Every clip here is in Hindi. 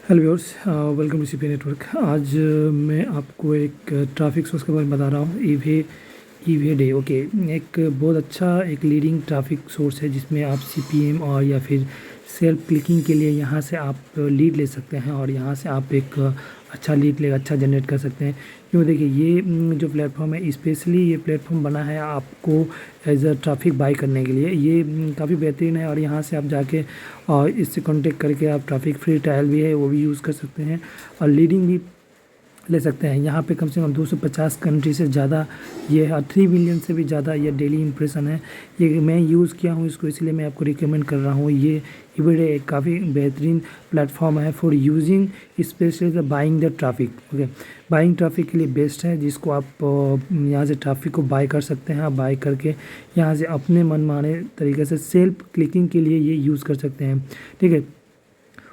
Hello viewers, welcome to CP network. आज मैं आपको एक ट्रैफिक सोर्स के बारे में बता रहा हूँ। ईवे डे ओके, एक बहुत अच्छा एक लीडिंग ट्रैफिक सोर्स है जिसमें आप सीपीएम और या फिर सेल्फ क्लिकिंग के लिए यहाँ से आप लीड ले सकते हैं और यहाँ से आप एक अच्छा लीड ले अच्छा जनरेट कर सकते हैं। क्यों, देखिए ये जो प्लेटफॉर्म है, स्पेशली ये प्लेटफॉर्म बना है आपको एज अ ट्रैफिक बाई करने के लिए। ये काफ़ी बेहतरीन है और यहाँ से आप जाके और इससे कांटेक्ट करके आप ट्रैफिक फ्री ट्रायल भी है वो भी यूज़ कर सकते हैं और लीडिंग भी ले सकते हैं। यहाँ पे कम से कम 250 कंट्री से ज़्यादा ये 3 मिलियन से भी ज़्यादा ये डेली इंप्रेशन है। ये मैं यूज़ किया हूँ इसको, इसलिए मैं आपको रिकमेंड कर रहा हूँ। ये इवेडे एक काफ़ी बेहतरीन प्लेटफॉर्म है for using specially the buying the traffic. Okay, buying traffic के लिए बेस्ट है, जिसको आप यहाँ से ट्रैफिक को बाय कर सकते हैं। आप बाय करके यहाँ से अपने मनमाने तरीके से सेल्फ क्लिकिंग के लिए ये यूज़ कर सकते हैं। ठीक है,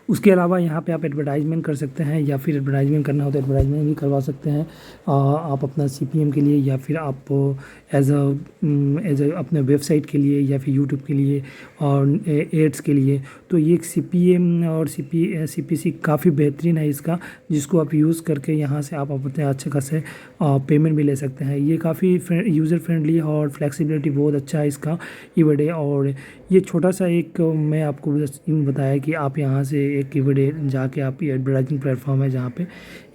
उसके अलावा यहाँ पे आप एडवर्टाइजमेंट कर सकते हैं या फिर एडवर्टाइजमेंट करना हो तो एडवर्टाइजमेंट भी करवा सकते हैं आप अपना सीपीएम के लिए या फिर आप एज अ अपने वेबसाइट के लिए या फिर यूट्यूब के लिए और एड्स के लिए। तो ये एक सीपीएम और सीपीसी काफ़ी बेहतरीन है इसका, जिसको आप यूज़ करके यहाँ से आप अपने अच्छे खासे पेमेंट भी ले सकते हैं। ये काफ़ी यूज़र फ्रेंडली है और फ्लेक्सिबिलिटी बहुत अच्छा है इसका ईवेडे। और ये छोटा सा एक मैं आपको बस यूँ बताया कि आप यहाँ से एक ईवेडे जाके आप ये एडवर्टाइजिंग प्लेटफॉर्म है जहाँ पे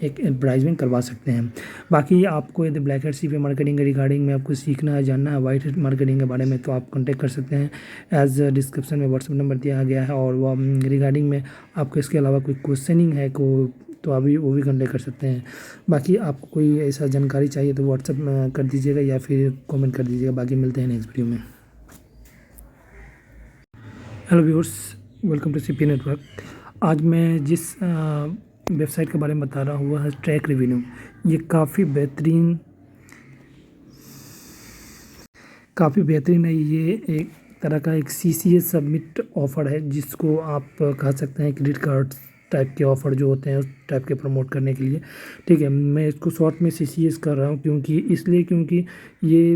एक एडवर्टाइजमेंट करवा सकते हैं। बाकी आपको यदि ब्लैक हेड सीपी मार्केटिंग के रिगार्डिंग में आपको सीखना है, जानना है वाइट हेड मार्केटिंग के बारे में, तो आप कॉन्टैक्ट कर सकते हैं। एज डिस्क्रिप्शन में व्हाट्सअप नंबर दिया गया है और वो रिगार्डिंग में आपको इसके अलावा कोई क्वेश्चनिंग है तो अभी वो भी कॉन्टैक्ट कर सकते हैं। बाकी आपको कोई ऐसा जानकारी चाहिए तो व्हाट्सअप में कर दीजिएगा या फिर कमेंट कर दीजिएगा। बाकी मिलते हैं नेक्स्ट वीडियो में। Hello viewers, welcome to CP network. आज मैं जिस वेबसाइट के बारे में बता रहा हूँ वह है ट्रैक रेवेन्यू। ये काफ़ी बेहतरीन है। ये एक तरह का एक सीसीएस सबमिट ऑफ़र है, जिसको आप कह सकते हैं क्रेडिट कार्ड टाइप के ऑफ़र जो होते हैं उस टाइप के प्रमोट करने के लिए। ठीक है, मैं इसको शॉर्ट में सीसीएस कर रहा हूँ क्योंकि ये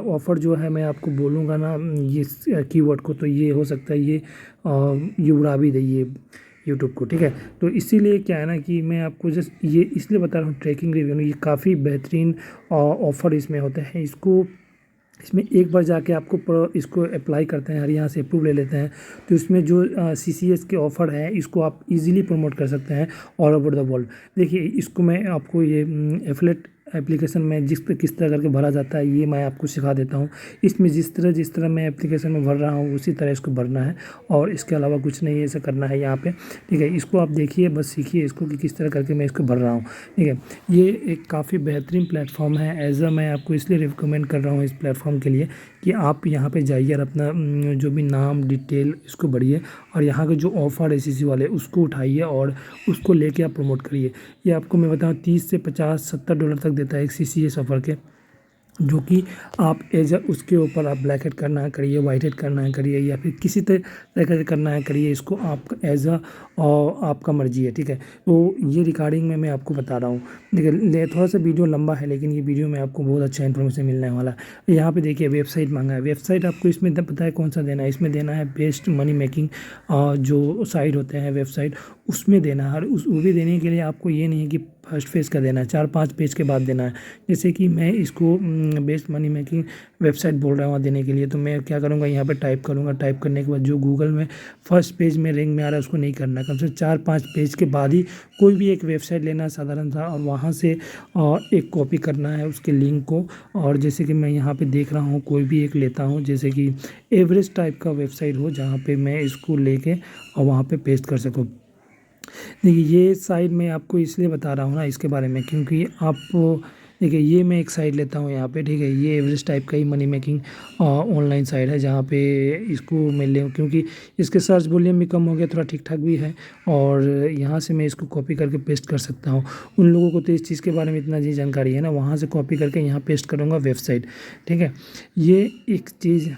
ऑफ़र जो है मैं आपको बोलूँगा ना ये कीवर्ड को, तो ये हो सकता है ये उड़ा भी दे ये यूट्यूब को। ठीक है, तो इसीलिए क्या है ना कि मैं आपको जस्ट ये इसलिए बता रहा हूँ ट्रैकिंग रिव्यू। ये काफ़ी बेहतरीन ऑफ़र इसमें होते हैं। इसमें एक बार जाके आपको इसको अप्लाई करते हैं और यहाँ से अप्रूव ले लेते हैं, तो इसमें जो सीसीएस के ऑफ़र है इसको आप इजीली प्रमोट कर सकते हैं ऑल ओवर द वर्ल्ड। देखिए, इसको मैं आपको ये एफिलिएट एप्लीकेशन में किस तरह करके भरा जाता है ये मैं आपको सिखा देता हूँ। इसमें जिस तरह मैं एप्लीकेशन में भर रहा हूँ उसी तरह इसको भरना है और इसके अलावा कुछ नहीं ऐसा करना है यहाँ पे। ठीक है, इसको आप देखिए, बस सीखिए इसको कि किस तरह करके मैं इसको भर रहा हूँ। ठीक है, ये एक काफ़ी बेहतरीन प्लेटफॉर्म है। एज अ मैं आपको इसलिए रिकमेंड कर रहा हूँ इस प्लेटफॉर्म के लिए कि आप यहाँ पे जाइए और अपना जो भी नाम डिटेल इसको भरिए और यहाँ के जो ऑफ़र है सीसी वाले उसको उठाइए और उसको लेके आप प्रमोट करिए। ये आपको मैं बताऊँ 30 से 50 $70 तक देता है एक सीसीएस ऑफ़र के, जो कि आप एज उसके ऊपर आप ब्लैक हेड करना है करिए, वाइट हेड करना है करिए या फिर किसी तरह से करना है करिए। इसको आप एज आपका मर्जी है। ठीक है, तो ये रिकॉर्डिंग में मैं आपको बता रहा हूँ। देखिए, थोड़ा सा वीडियो लंबा है लेकिन ये वीडियो में आपको बहुत अच्छा इन्फॉर्मेशन मिलने वाला है। यहाँ पे देखिए वेबसाइट मांगा है। वेबसाइट आपको इसमें पता है कौन सा देना है? इसमें देना है बेस्ट मनी मेकिंग जो साइट होते हैं वेबसाइट, उसमें देना है। और वो भी देने के लिए आपको ये नहीं है कि फर्स्ट पेज का देना है, 4-5 पेज के बाद देना है। जैसे कि मैं इसको बेस्ट मनी मेकिंग वेबसाइट बोल रहा हूँ देने के लिए, तो मैं क्या करूँगा, यहाँ पे टाइप करूँगा। टाइप करने के बाद जो गूगल में फर्स्ट पेज में रैंक में आ रहा है उसको नहीं करना है। कम से कम 4-5 पेज के बाद ही कोई भी एक वेबसाइट लेना है साधारण सा और वहाँ से एक कॉपी करना है उसके लिंक को। और जैसे कि मैं यहाँ पे देख रहा हूँ कोई भी एक लेता हूँ, जैसे कि एवरेज टाइप का वेबसाइट हो जहाँ पे मैं इसको लेके और वहाँ पे पेस्ट कर सकूँ। देखिए, ये साइट मैं आपको इसलिए बता रहा हूँ ना इसके बारे में, क्योंकि आप देखिए ये मैं एक साइट लेता हूँ यहाँ पे। ठीक है, ये एवरेज टाइप का ही मनी मेकिंग ऑनलाइन साइट है जहाँ पे इसको मैं ले, क्योंकि इसके सर्च वॉल्यूम भी कम हो गया, थोड़ा ठीक ठाक भी है और यहाँ से मैं इसको कॉपी करके पेस्ट कर सकता हूँ। उन लोगों को तो इस चीज़ के बारे में इतना जी जानकारी है ना, वहाँ से कॉपी करके यहाँ पेस्ट करूँगा वेबसाइट। ठीक है, ये एक चीज़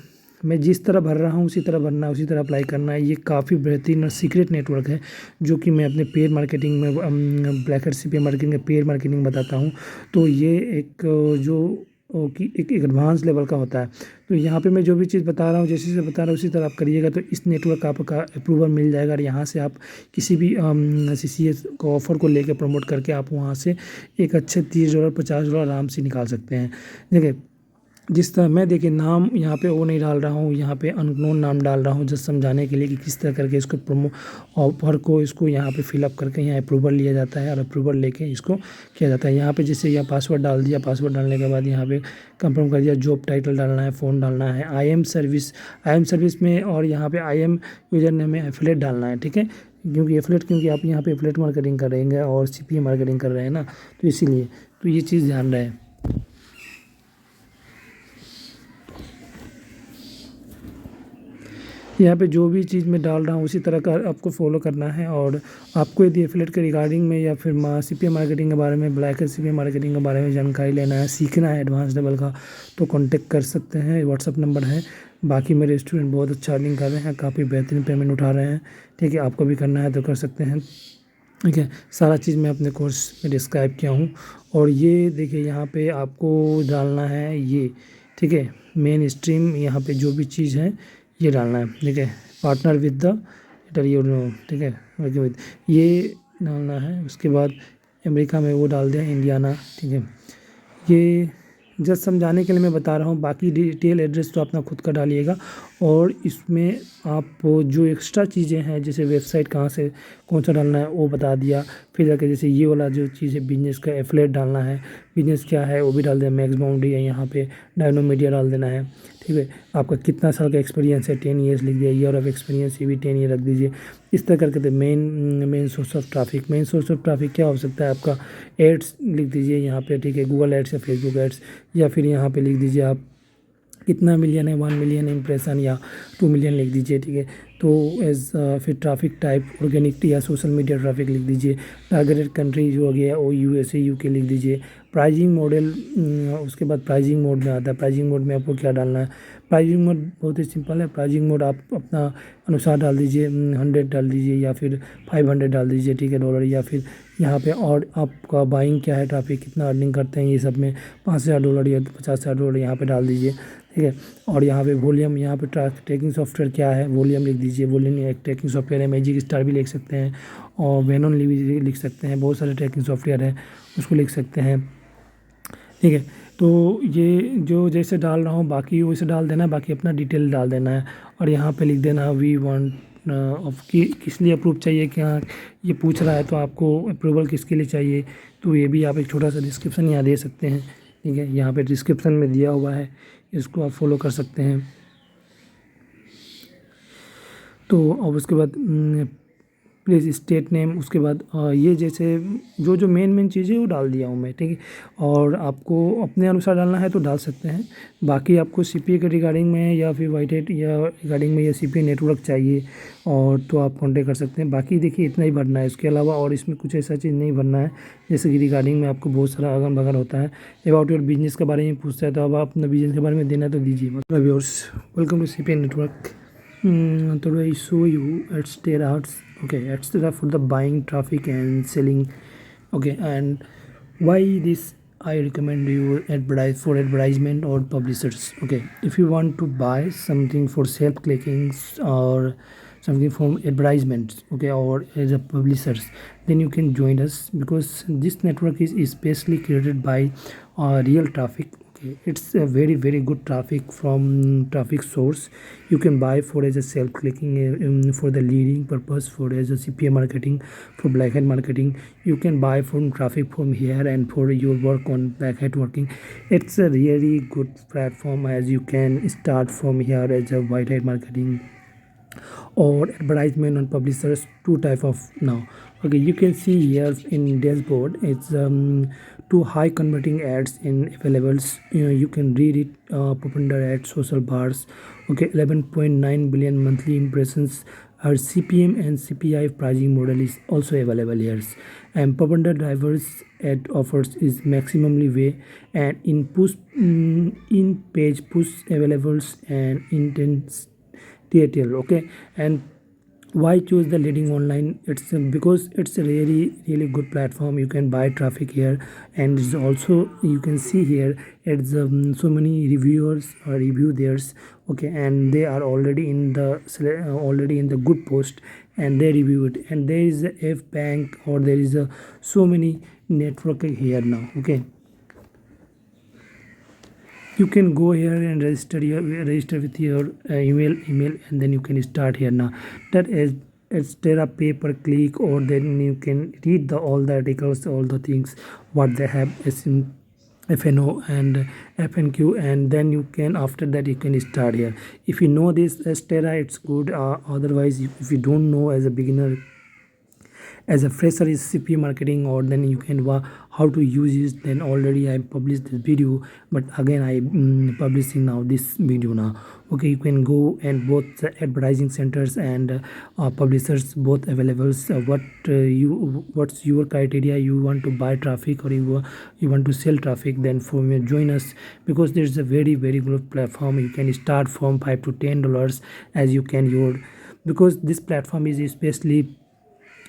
मैं जिस तरह भर रहा हूँ उसी तरह भरना है, उसी तरह अप्लाई करना है। ये काफ़ी बेहतरीन और सीक्रेट नेटवर्क है जो कि मैं अपने पेड मार्केटिंग में ब्लैक हेड सीपी मार्केटिंग में पेड मार्केटिंग बताता हूँ। तो ये एक जो कि एक एडवांस लेवल का होता है। तो यहाँ पे मैं जो भी चीज़ बता रहा हूँ, जैसे जैसे बता रहा हूँ उसी तरह आप करिएगा तो इस नेटवर्क का आपका अप्रूवल मिल जाएगा और यहाँ से आप किसी भी CCS को ऑफ़र को लेकर प्रमोट करके आप वहाँ से एक अच्छे $30 $50 आराम से निकाल सकते हैं। देखिए जिस तरह मैं देखिए नाम यहाँ पे वो नहीं डाल रहा हूँ, यहाँ पे अननोन नाम डाल रहा हूँ जस्ट समझाने के लिए कि किस तरह करके इसको प्रोमो ऑफर को इसको यहाँ पे फिलअप करके यहाँ अप्रूवल लिया जाता है और अप्रूवल लेके इसको किया जाता है। यहाँ पे जैसे यह पासवर्ड डाल दिया, पासवर्ड डालने के बाद यहाँ पे कंफर्म कर दिया, जॉब टाइटल डालना है, फ़ोन डालना है, आई एम सर्विस में, और यहाँ पे आई एम यूजर नेम में एफिलेट डालना है। ठीक है, क्योंकि आप यहाँ पे एफिलेट मार्केटिंग कर रहे हैं और CPA मार्केटिंग कर रहे हैं ना, तो इसीलिए तो ये चीज़ ध्यान रहे। यहाँ पे जो भी चीज़ मैं डाल रहा हूँ उसी तरह का आपको फॉलो करना है। और आपको यदि एफिलेट के रिगार्डिंग में या फिर CPA मार्केटिंग के बारे में, ब्लैक CPA मार्केटिंग के बारे में जानकारी लेना है, सीखना है एडवांस लेवल का, तो कांटेक्ट कर सकते हैं, व्हाट्सअप नंबर है। बाकी मेरे स्टूडेंट बहुत अच्छा अर्निंग कर रहे हैं, काफ़ी बेहतरीन पेमेंट उठा रहे हैं। ठीक है, आपको भी करना है तो कर सकते हैं। ठीक है, सारा चीज़ मैं अपने कोर्स में डिस्क्राइब किया हूँ। और ये देखिए यहाँ पे आपको डालना है ये, ठीक है, मेन स्ट्रीम यहाँ पे जो भी चीज़ है ये डालना है। ठीक है, पार्टनर विद द ठीक है, वर्किंग विद ये डालना है। उसके बाद अमेरिका में वो डाल दें, इंडियाना। ठीक है, ये जस्ट समझाने के लिए मैं बता रहा हूँ, बाकी डिटेल एड्रेस तो अपना खुद का डालिएगा। और इसमें आप जो एक्स्ट्रा चीज़ें हैं जैसे वेबसाइट कहाँ से कौन सा डालना है वो बता दिया। फिर जाके जैसे ये वाला जो चीज़ है बिजनेस का एफिलिएट डालना है, बिजनेस क्या है वो भी डाल देना, मैक्स बाउंड्री है यहाँ पे, डायनो मीडिया डाल देना है। ठीक है, आपका कितना साल का एक्सपीरियंस है, 10 ईयर्स लिख दिया, ईयर ऑफ एक्सपीरियंस ये भी 10 ईयर रख दीजिए। इस तरह करके तो main source of traffic, main source of traffic क्या हो सकता है आपका, एड्स लिख दीजिए यहाँ पे। ठीक है, गूगल एड्स या फेसबुक एड्स, या फिर यहाँ पे लिख दीजिए आप कितना मिलियन है, 1 मिलियन इम्प्रेशन या 2 मिलियन लिख दीजिए। ठीक है, तो फिर ट्रैफिक टाइप ऑर्गेनिक या सोशल मीडिया ट्रैफिक लिख दीजिए। टारगेटेड कंट्री जो हो गया वो USA UK लिख दीजिए। प्राइजिंग मॉडल, उसके बाद प्राइजिंग मोड में आता है। प्राइजिंग मोड में आपको क्या डालना है, प्राइजिंग मोड बहुत ही सिंपल है। प्राइजिंग मोड आप अपना अनुसार डाल दीजिए, 100 डाल दीजिए या फिर 500 डाल दीजिए। ठीक है, डॉलर, या फिर यहाँ पे और आपका बाइंग क्या है, ट्रैफिक कितना अर्निंग करते हैं ये सब में, $5000 या $50,000 यहाँ पे डाल दीजिए। ठीक है, और यहाँ पे वॉल्यूम, यहाँ पे ट्रैकिंग सॉफ्टवेयर क्या है, वॉल्यूम लिख दीजिए। वॉल्यूम एक ट्रैकिंग सॉफ्टवेयर है, मैजिक स्टार भी लिख सकते हैं और वेनोन भी लिख सकते हैं, बहुत सारे ट्रैकिंग सॉफ्टवेयर है उसको लिख सकते हैं। ठीक है, तो ये जो जैसे डाल रहा हूँ बाकी वैसे डाल देना है, बाकी अपना डिटेल डाल देना है। और यहाँ पे लिख देना वी वांट ऑफ कि किस लिए अप्रूव चाहिए, क्या ये पूछ रहा है तो आपको अप्रूवल किसके लिए चाहिए, तो ये भी आप एक छोटा सा डिस्क्रिप्शन यहाँ दे सकते हैं। ठीक है, यहाँ पे डिस्क्रिप्शन में दिया हुआ है, इसको आप फॉलो कर सकते हैं। तो अब उसके बाद प्लीज़ स्टेट नेम, उसके बाद ये जैसे जो मेन चीज़ें वो डाल दिया हूँ मैं। ठीक है, और आपको अपने अनुसार डालना है तो डाल सकते हैं। बाकी आपको CPA के रिगार्डिंग में या फिर वाइट हेड या रिगार्डिंग में या CPA नेटवर्क चाहिए और तो आप कॉन्टेक्ट कर सकते हैं। बाकी देखिए इतना ही भरना है, इसके अलावा और इसमें कुछ ऐसा चीज़ नहीं भरना है। जैसे कि रिगार्डिंग में आपको बहुत सारा अगल बगल होता है, अबाउट योर बिजनेस के बारे में पूछता है, तो अब आप अपना बिजनेस के बारे में देना तो दीजिए। मतलब yours, welcome to CPA network. Today I show you AdStara ads. Okay, AdStara for the buying traffic and selling. Okay, and why this I recommend you advertise for advertisement or publishers. Okay, if you want to buy something for self clickings or something from advertisements, okay, or as a publishers, then you can join us because this network is especially created by real traffic. Okay, it's a very good traffic from traffic source. You can buy for as a self clicking, for the leading purpose, for as a CPA marketing, for black hat marketing. You can buy from traffic from here and for your work on black hat working. It's a really good platform as you can start from here as a white hat marketing or advertisement on publishers. Two type of now. Okay, you can see here in dashboard it's two high converting ads in availables. You can read it, popular ads, social bars. Okay, 11.9 billion monthly impressions. Our CPM and CPI pricing model is also available here, and popular drivers ad offers is maximally way, and in push in page push availables and intense detail. Okay, and Why choose the leading online? It's because it's a really good platform. You can buy traffic here, and it's also, you can see here, it's so many reviewers or review theirs. Okay, and they are already in the already in the good post, and they review it, and there is a F bank, or there is a so many network here now. Okay, you can go here and register with your email, and then you can start here now. That is, it's there a pay per click, or then you can read the all the articles, all the things what they have is in FNO and FNQ, and then you can, after that you can start here. If you know this Stera, it's good. Otherwise, if you don't know, as a beginner, as a fresher is CPA marketing, or then you can how to use it, then already I published this video, but again I publishing now this video now. Okay, you can go, and both the advertising centers and publishers both available. So what's your criteria? You want to buy traffic, or you want to sell traffic? Then for me, join us, because there's a very good platform. You can start from $5 to $10 as you can your, because this platform is especially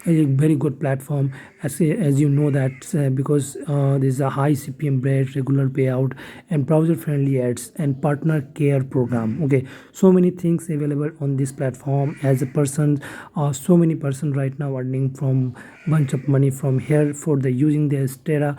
a very good platform, as you know that because there's a high CPM rate, regular payout, and browser friendly ads, and partner care program. Okay, so many things available on this platform. As a person, so many person right now earning from bunch of money from here for the using the Stera,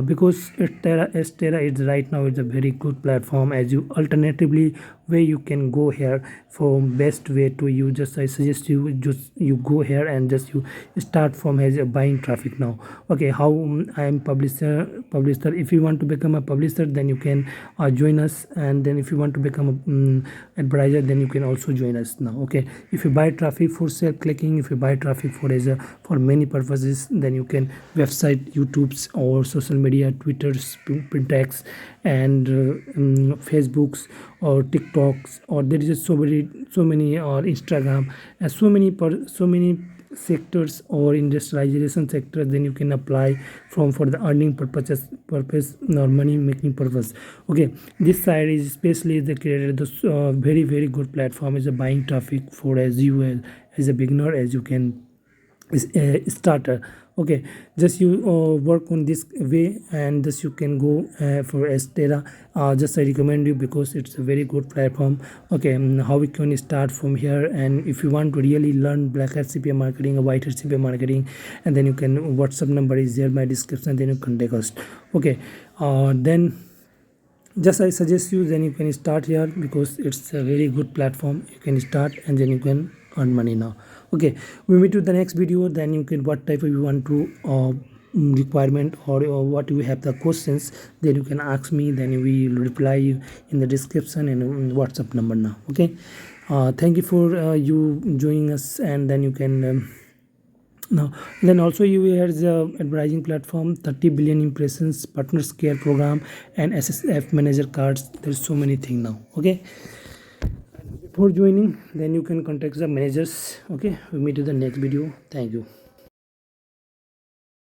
because Stera is right now, it's a very good platform. As you alternatively way, you can go here for best way to you. Just I suggest you, just you go here and just you start from as a buying traffic now. Okay, how I am publisher. If you want to become a publisher, then you can join us, and then if you want to become a advertiser, then you can also join us now. Okay, if you buy traffic for self clicking, if you buy traffic for as a for many purposes, then you can website, YouTube's, or social media, Twitter's, Pinterest, and Facebook's, or TikToks, or there is so many or Instagram, and so many sectors or industrialization sectors, then you can apply from for the earning purpose or money making purpose. Okay, this side is especially the created this very good platform is a buying traffic for as you as a beginner, as you can is a starter. Okay, just you work on this way, and just you can go for Stera. Just I recommend you, because it's a very good platform. Okay, how we can start from here, and if you want to really learn black hat CPA marketing or white hat CPA marketing, and then you can, WhatsApp number is there in my description, then you contact us. Okay, then just I suggest you, then you can start here, because it's a very good platform. You can start, and then you can earn money now. Okay, we meet with the next video, then you can, what type of you want to requirement, or what you have the questions, then you can ask me, then we will reply you in the description and WhatsApp number now. Okay, thank you for you joining us, and then you can now, then also you have the advertising platform, 30 billion impressions, partners care program, and SSF manager cards. There's so many things now. Okay, before joining, then you can contact the managers. Okay, we meet in the next video. Thank you.